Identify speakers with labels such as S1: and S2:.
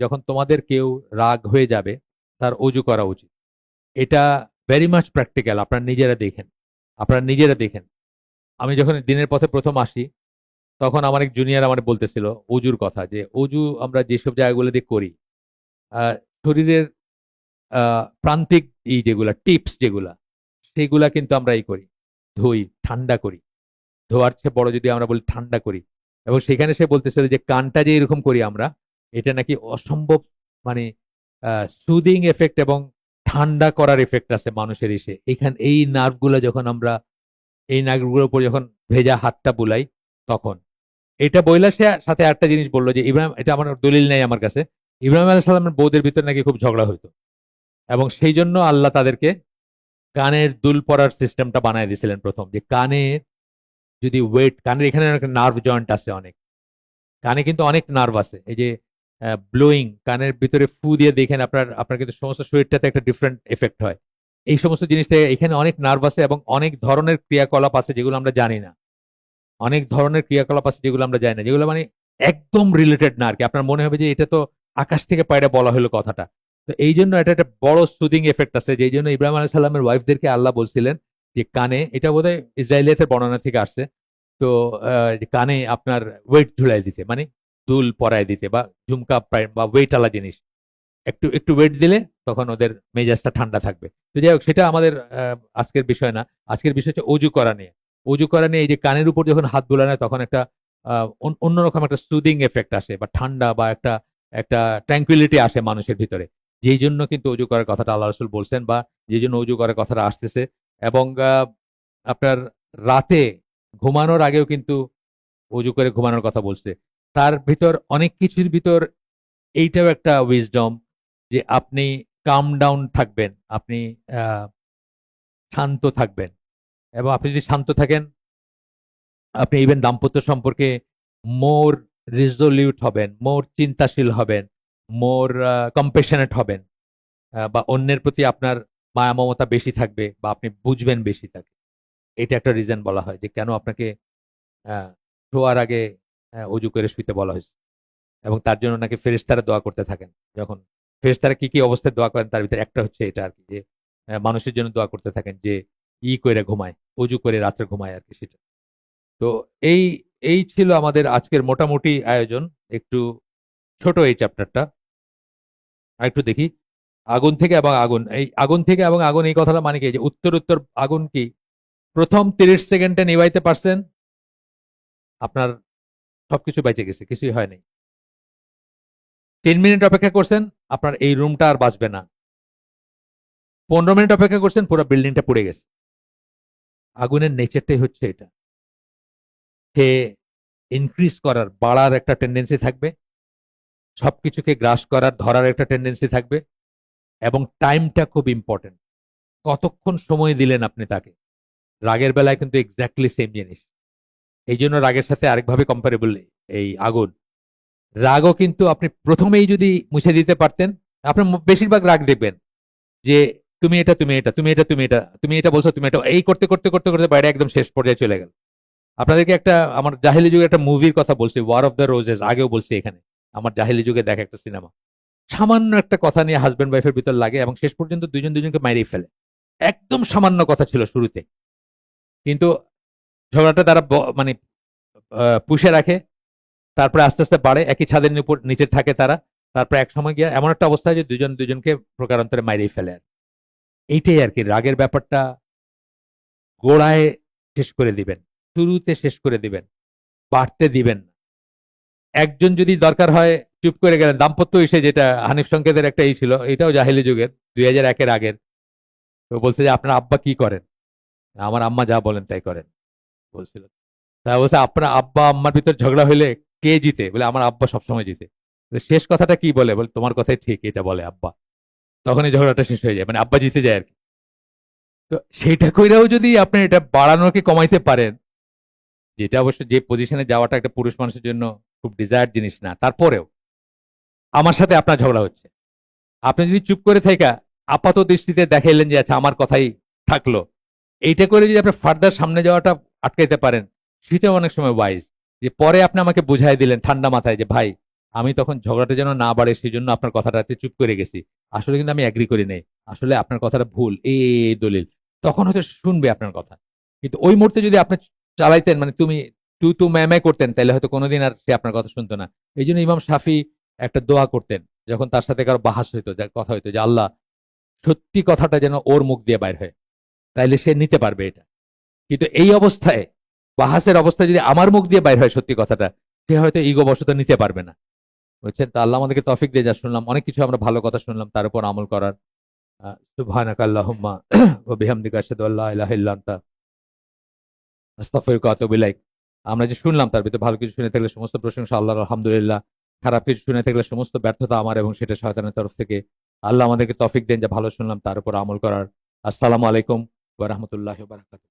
S1: যখন তোমাদের কেউ রাগ হয়ে যাবে তার অজু করা উচিত। এটা ভেরি মাচ প্র্যাকটিক্যাল, আপনারা নিজেরা দেখেন। আমি যখন দিনের পথে প্রথম আসি তখন আমার এক জুনিয়র আমার বলতেছিল অজুর কথা, যে অজু আমরা যেসব জায়গাগুলো দিয়ে করি, আহ, শরীরের প্রান্তিক যেগুলা টিপস যেগুলা, সেগুলা কিন্তু আমরা করি, ধুই, ঠান্ডা করি। ধোয়ার চেয়ে বড় যদি আমরা বলি ঠান্ডা করি। এবং সেখানে সে বলতেছিল যে কানটা যে এরকম করি আমরা, এটা নাকি অসম্ভব, মানে সুদিং এফেক্ট এবং ঠান্ডা করার এফেক্ট আছে মানুষের এসে এখানে এই নার্ভগুলো যখন আমরা এই নার্ভগুলোর উপর যখন ভেজা হাতটা বুলাই তখন। এটা বইলা সে সাথে একটা জিনিস বললো যে ইব্রাহিম, এটা আমার দলিল নেই আমার কাছে, ইব্রাহিম আলাইহিস সালামের বউদের ভিতর নাকি খুব ঝগড়া হইতো এবং সেই জন্য আল্লাহ তাদেরকে কানের দুল পরার সিস্টেমটা বানায় দিয়েছিলেন প্রথম, যে কানে যদি ওয়েট, কানের এখানে নার্ভ জয়েন্ট আছে অনেক, কানে কিন্তু অনেক নার্ভ আছে। এই যে ব্লোয়িং, কানের ভিতরে ফু দিয়ে দেখেন আপনার আপনার কিন্তু সমস্ত শরীরটাতে একটা ডিফারেন্ট এফেক্ট হয়। এই সমস্ত জিনিস থেকে এখানে অনেক নার্ভ আছে এবং অনেক ধরনের ক্রিয়াকলাপ আছে যেগুলো আমরা জানি না। অনেক ধরনের ক্রিয়াকলাপ আছে যেগুলো আমরা জানি না, যেগুলো মানে একদম রিলেটেড না আর কি। আপনার মনে হবে যে এটা তো আকাশ থেকে পায়রা বলা হলো কথাটা। তো এই জন্য এটা একটা বড় সুদিং এফেক্ট আছে, যেই জন্য ইব্রাহিম আলাইহিস সালামের ওয়াইফদেরকে আল্লাহ বলছিলেন যে কানে, এটা বোধহয় ইসরায়েলিয়াতের বর্ণনা থেকে আসছে, তো কানে আপনার ওয়েট ঝুলাই দিতে, মানে দুল পরায় দিতে বা ঝুমকা বা ওয়েট আলা জিনিস একটু একটু ওয়েট দিলে তখন ওদের মেজাজটা ঠান্ডা থাকবে। তো যাই হোক, সেটা আমাদের আজকের বিষয় না। আজকের বিষয় হচ্ছে অজু করা নিয়ে। অজু করা নিয়ে এই যে কানের উপর যখন হাত বুলানো হয় তখন একটা অন্যরকম একটা সুদিং এফেক্ট আসে বা ঠান্ডা বা একটা একটা ট্র্যাঙ্কুইলিটি আসে মানুষের ভিতরে, যেই জন্য কিন্তু অজু করার কথাটা আল্লাহ রসুল বলছেন, বা যেই জন্য অজু করার কথাটা আসতেছে। এবং আপনার রাতে ঘুমানোর আগেও কিন্তু অজু করে ঘুমানোর কথা বলছে। তার ভিতর অনেক কিছুর ভিতর এইটাও একটা উইজডম, যে আপনি কাম ডাউন থাকবেন, আপনি আহ, শান্ত থাকবেন। এবং আপনি যদি শান্ত থাকেন, আপনি ইভেন দাম্পত্য সম্পর্কে মোর রিজলিউট হবেন, মোর চিন্তাশীল হবেন, মোর কম্পেশনেট হবেন, বা অন্যের প্রতি আপনার মায়া মমতা বেশি থাকবে, বা আপনি বুঝবেন বেশি থাকে। এটা একটা রিজন বলা হয় যে কেন আপনাকে আহ, শোয়ার আগে অজু করে শুইতে বলা হয়েছে। এবং তার জন্য নাকি ফেরেশতারা দোয়া করতে থাকেন। যখন ফেরেশতারা কি কি অবস্থায় দোয়া করেন তার ভিতরে একটা হচ্ছে এটা আর কি, যে মানুষের জন্য দোয়া করতে থাকেন যে করে ঘুমায়, অজু করে রাত্রে ঘুমায় আর কি সেটা। তো এই এই ছিল আমাদের আজকের মোটামুটি আয়োজন, একটু ছোট এই চ্যাপ্টারটা। আর একটু দেখি, আগুন থেকে এবং আগুন, এই আগুন থেকে এবং আগুন এই কথাটা মানে কি, যে উত্তর উত্তর আগুন কি প্রথম 30 সেকেন্ডে নিভাইতে পারছেন, আপনার সবকিছু বেঁচে গেছে, কিছুই হয় নাই। 3 মিনিট অপেক্ষা করছেন, আপনার এই রুমটা আর বাঁচবে না। 15 মিনিট অপেক্ষা করছেন, পুরো বিল্ডিংটা পুড়ে গেছে। আগুনের নেচারটাই হচ্ছে এটা, সে ইনক্রিজ করার, বাড়ার একটা টেন্ডেন্সি থাকবে, সবকিছুকে গ্রাস করার, ধরার একটা টেন্ডেন্সি থাকবে। এবং টাইমটা খুব ইম্পর্টেন্ট, কতক্ষণ সময় দিলেন আপনি তাকে। রাগের বেলায় কিন্তু এক্স্যাক্টলি সেম জিনিস। এই জন্য রাগের সাথে আরেকভাবে কম্পারেবল এই আগুন। রাগও কিন্তু আপনি প্রথমেই যদি মুছে দিতে পারতেন, আপনার বেশিরভাগ রাগ দেখবেন যে তুমি এটা, তুমি এটা, তুমি এটা, তুমি এটা, তুমি এটা বলছো, তুমি এটা, এই করতে করতে করতে করতে বাইরে একদম শেষ পর্যায়ে চলে গেল। আপনাদেরকে একটা আমার জাহেলি যুগে একটা মুভির কথা বলছি, ওয়ার অফ দ্য রোজেস, আগেও বলছি এখানে। আমার জাহেলি যুগে দেখা একটা সিনেমা, সামান্য একটা কথা নিয়ে হাজব্যান্ড ওয়াইফের ভিতর লাগে এবং শেষ পর্যন্ত দুজন দুজনকে মাইরেই ফেলে। একদম সামান্য কথা ছিল শুরুতে, কিন্তু ঝগড়াটা তারা মানে পুষে রাখে, তারপরে আস্তে আস্তে বাড়ে, একই ছাদের উপর নিচে থাকে তারা, তারপরে এক সময় গিয়ে এমন একটা অবস্থা যে দুজন দুজনকে প্রকারান্তরে মাইরেই ফেলে। এইটাই আর কি, রাগের ব্যাপারটা গোড়ায় শেষ করে দিবেন, শুরুতে শেষ করে দিবেন, বাড়তে দিবেন না। একজন যদি দরকার হয় চুপ করে গেলেন, দাম্পত্য এসে যেটা হানিফ সংকেতের একটা এই ছিল, এটাও জাহেলি যুগের 2001-এর আগের। তো বলছে যে আপনার আব্বা কি করেন, আমার আম্মা যা বলেন তাই করেন বলছিল। তা বলছে আপনার আব্বা আম্মার ভিতর ঝগড়া হইলে কে জিতে, বলে আমার আব্বা সবসময় জিতে। শেষ কথাটা কি বলে, বলে তোমার কথাই ঠিক, এটা বলে আব্বা। তখনই ঝগড়াটা শেষ হয়ে যায়, মানে আব্বা জিতে যায় আর কি। তো সেইটা কইরাও যদি আপনি এটা বাড়ানোকে কমাইতে পারেন, যেটা অবশ্য যে পজিশনে যাওয়াটা একটা পুরুষ মানুষের জন্য খুব ডিজায়ার জিনিস না, তারপরেও আমার সাথে আপনার ঝগড়া হচ্ছে, আপনি যদি চুপ করে থাকা আপাত দৃষ্টিতে দেখাইলেন যে আচ্ছা আমার কথাই থাকলো, এইটা করে যদি আপনি ফার্দার সামনে যাওয়াটা আটকাইতে পারেন, সেটাও অনেক সময় ওয়াইজ। যে পরে আপনি আমাকে বুঝাই দিলেন ঠান্ডা মাথায় যে ভাই আমি তখন ঝগড়াটা যেন না বাড়ে সেই জন্য আপনার কথাটাতে চুপ করে গেছি। আসলে কিন্তু আমি এগ্রি করি নাই। আসলে আপনার কথাটা ভুল, এই দলিল। তখন হয়তো শুনবে আপনার কথা। কিন্তু ওই মুহূর্তে যদি আপনি চালাইতেন, মানে তুমি তুই তু ম্যায় করতেন, তাহলে হয়তো কোনোদিন আর সে আপনার কথা শুনতো না। এই জন্য ইমাম শাফি একটা দোয়া করতেন যখন তার সাথে কারো বাহাস হইতো, কথা হইতো, যে আল্লাহ সত্যি কথাটা যেন ওর মুখ দিয়ে বাইর হয়, তাইলে সে নিতে পারবে এটা। কিন্তু এই অবস্থায়, বাহাসের অবস্থায় যদি আমার মুখ দিয়ে বাইর হয় সত্যি কথাটা, সে হয়তো ইগো বশত নিতে পারবে না। বুঝছেন? তো আল্লাহ আমাদেরকে তৌফিক দিয়ে, যা শুনলাম অনেক কিছু আমরা ভালো কথা শুনলাম, তার উপর আমল করার। সুবহানাকা আল্লাহুম্মা ওয়া বিহামদিকা আশহাদু আল্লা ইলাহা ইল্লা আনতা আস্তাগফিরুকা ওয়া আতুবু ইলাইক। আমরা যে শুনলাম তার ভিতরে ভালো কিছু শুনে থাকলে সমস্ত প্রশংসা আল্লাহর, আলহামদুলিল্লাহ। খারাপ কিছু শুনে থাকলে সমস্ত ব্যর্থতা আমার এবং সেটা শয়তানের তরফ থেকে। আল্লাহ আমাদেরকে তৌফিক দেন যে ভালো শুনলাম তার উপর আমল করার। আসসালামু আলাইকুম ওয়া রাহমাতুল্লাহি ওয়া বারাকাতুহু।